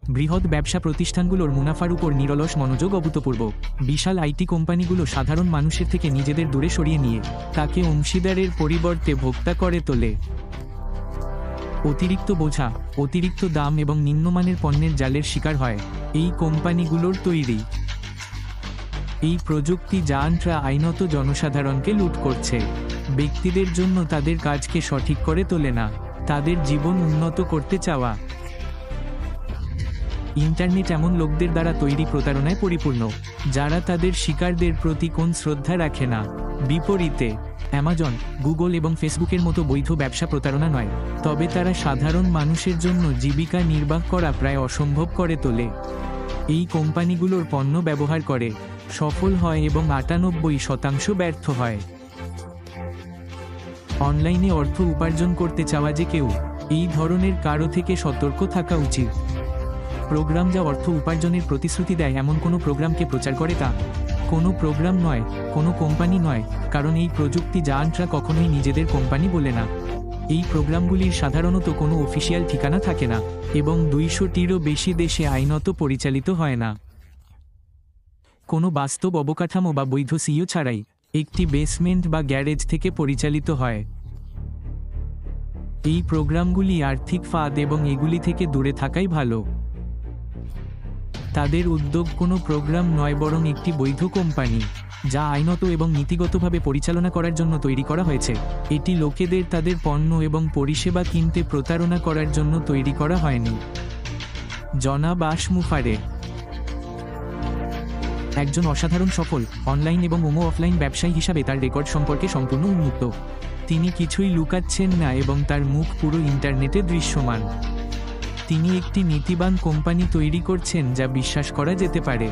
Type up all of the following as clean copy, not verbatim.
বৃহৎ ব্যবসা প্রতিষ্ঠানগুলোর মুনাফার উপর নিরলস মনোযোগ অভূতপূর্ব। বিশাল আইটি কোম্পানিগুলো সাধারণ মানুষের থেকে নিজেদের দূরে সরিয়ে নিয়ে তাকে অংশীদারের পরিবর্তে ভোক্তা করে তোলে। অতিরিক্ত বোঝা, অতিরিক্ত দাম এবং নিম্নমানের পণ্যের জালের শিকার হয় এই কোম্পানিগুলোর তৈরি এই প্রযুক্তি যন্ত্র আইনত জনসাধারণকে লুট করছে। ব্যক্তিদের জন্য তাদের কাজকে সঠিক করে তোলে না, তাদের জীবন উন্নত করতে চাওয়া। ইন্টারনেট এমন লোকদের দ্বারা তৈরি প্রতারণায় পরিপূর্ণ, যারা তাদের শিকারদের প্রতি কোন শ্রদ্ধা রাখে না। বিপরীতে অ্যামাজন, গুগল এবং ফেসবুকের মতো বৈধ ব্যবসা প্রতারণা নয়, তবে তারা সাধারণ মানুষের জন্য জীবিকা নির্বাহ করা প্রায় অসম্ভব করে তোলে। এই কোম্পানিগুলোর পণ্য ব্যবহার করে সফল হয় এবং 98% ব্যর্থ হয়। অনলাইনে অর্থ উপার্জন করতে চাওয়া যে কেউ এই ধরনের কারো থেকে সতর্ক থাকা উচিত। প্রোগ্রাম যা অর্থ উপার্জনের প্রতিশ্রুতি দেয় এমন কোনো প্রোগ্রামকে প্রচার করে তা কোনো প্রোগ্রাম নয়, কোনো কোম্পানি নয়, কারণ এই প্রযুক্তি যন্ত্র কখনোই নিজেদের কোম্পানি বলে না। এই প্রোগ্রামগুলির সাধারণত কোনো অফিসিয়াল ঠিকানা থাকে না এবং 200টিরও বেশি দেশে আইনত পরিচালিত হয় না। কোনো বাস্তব অবকাঠামো বা বৈধ সিইও ছাড়াই একটি বেসমেন্ট বা গ্যারেজ থেকে পরিচালিত হয়। এই প্রোগ্রামগুলি আর্থিক ফাঁদ এবং এগুলি থেকে দূরে থাকাই ভালো। তাদের উদ্যোগ কোনো প্রোগ্রাম নয়, বরং একটি বৈধ কোম্পানি যা আইনত এবং নীতিগতভাবে পরিচালনা করার জন্য তৈরি করা হয়েছে। এটি লোকেদের তাদের পণ্য এবং পরিষেবা কিনতে প্রতারণা করার জন্য তৈরি করা হয়নি। জনাব আশমুফারে একজন অসাধারণ সফল অনলাইন এবং অফলাইন ব্যবসায়ী হিসাবে তার রেকর্ড সম্পর্কে সম্পূর্ণ উন্মুক্ত। তিনি কিছুই লুকাচ্ছেন না এবং তার মুখ পুরো ইন্টারনেটে দৃশ্যমান। তিনি একটি নীতিবান কোম্পানি তৈরি করছেন যা বিশ্বাস করা যেতে পারে।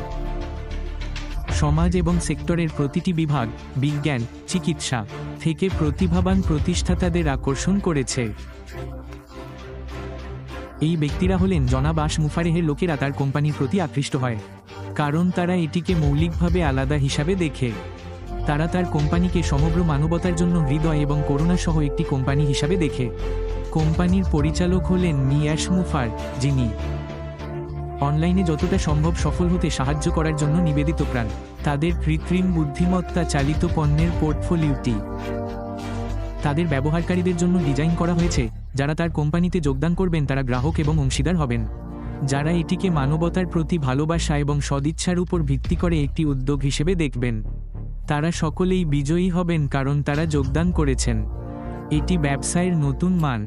সমাজ এবং সেক্টরের প্রতিটি বিভাগ, বিজ্ঞান, চিকিৎসা থেকে প্রতিভাবান প্রতিষ্ঠাতাদের আকর্ষণ করেছে। এই ব্যক্তিরা হলেন জনাব আশমুফারেহের লোকেরা তার কোম্পানির প্রতি আকৃষ্ট হয় কারণ তারা এটিকে মৌলিকভাবে আলাদা হিসাবে দেখে। তারা তার কোম্পানিকে সমগ্র মানবতার জন্য হৃদয় এবং করুণা সহ একটি কোম্পানি হিসাবে দেখে। কোম্পানির পরিচালক হলেন মি আশমুফার, যিনি অনলাইনে যতটা সম্ভব সফল হতে সাহায্য করার জন্য নিবেদিত প্রাণ। তাদের কৃত্রিম বুদ্ধিমত্তা চালিত পণ্যের পোর্টফোলিওটি তাদের ব্যবহারকারীদের জন্য ডিজাইন করা হয়েছে। যারা তার কোম্পানিতে যোগদান করবেন তারা গ্রাহক এবং অংশীদার হবেন, যারা এটিকে মানবতার প্রতি ভালোবাসা এবং সদিচ্ছার উপর ভিত্তি করে একটি উদ্যোগ হিসেবে দেখবেন। তারা সকলেই বিজয়ী হবেন কারণ তারা যোগদান করেছেন। এটি ব্যবসায়ের নতুন মান।